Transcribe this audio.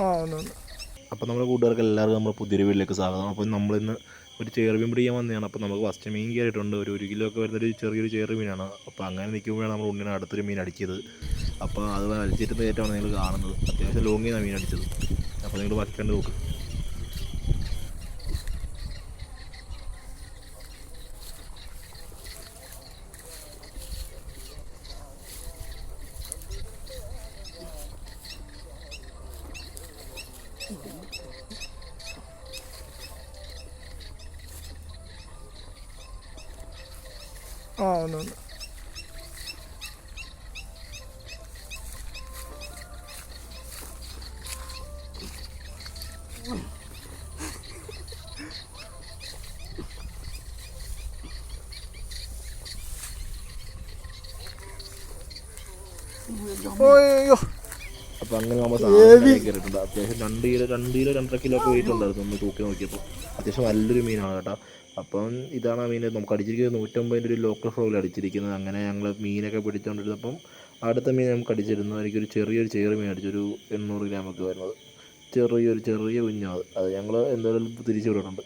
ആ ഒന്നുണ്ട്. അപ്പോൾ നമ്മുടെ കൂട്ടുകാർക്ക് എല്ലാവർക്കും നമ്മുടെ പുതിയൊരു വീട്ടിലേക്ക് സ്വാഗതം. അപ്പോൾ നമ്മളിന്ന് ഒരു ചേറുമീൻ പിടിക്കാൻ വന്നതാണ്. അപ്പോൾ നമുക്ക് ഫസ്റ്റ് മീൻ കയറിയിട്ടുണ്ട്. ഒരു കിലോ ഒക്കെ വരുന്നൊരു ചെറിയൊരു ചേറ് മീനാണ്. അപ്പോൾ അങ്ങനെ നിൽക്കുമ്പോഴാണ് നമ്മൾ ഉണ്ണിനെ അടുത്തൊരു മീൻ അടിച്ചത്. അപ്പോൾ അത് വലിച്ചിരുന്ന കയറ്റമാണ് നിങ്ങൾ കാണുന്നത്. അത്യാവശ്യം ലോങ്ങിയാണ് മീൻ അടിച്ചത്. അപ്പോൾ നിങ്ങൾ ബാക്കി കണ്ട് നോക്ക്. ആ ഒന്നുണ്ട്. ഓയ്യോ. അപ്പോൾ അങ്ങനെ നമ്മൾ സാധനം കയറിയിട്ടുണ്ട്. അത്യാവശ്യം 2 കിലോ 2.5 കിലോ ഒക്കെ വെയിറ്റ് ഉണ്ടായിരുന്നു നമ്മൾ തൂക്കി നോക്കിയപ്പോൾ. അത്യാവശ്യം നല്ലൊരു മീനാണ് കേട്ടോ. അപ്പം ഇതാണ് ആ മീൻ നമുക്ക് അടിച്ചിരിക്കുന്നത്. 150 ഒരു ലോക്കൽ ഫ്ലോയിൽ അടിച്ചിരിക്കുന്നത്. അങ്ങനെ ഞങ്ങൾ മീനൊക്കെ പിടിച്ചുകൊണ്ടിരുന്നപ്പം അടുത്ത മീൻ നമുക്ക് അടിച്ചിരുന്നത് എനിക്കൊരു ചെറിയൊരു ചേറ് മീൻ അടിച്ചൊരു 800 ഗ്രാമൊക്കെ വരുന്നത്. ചെറിയ കുഞ്ഞാണ് അത്. ഞങ്ങൾ എന്തായാലും തിരിച്ചു വിടുന്നുണ്ട്.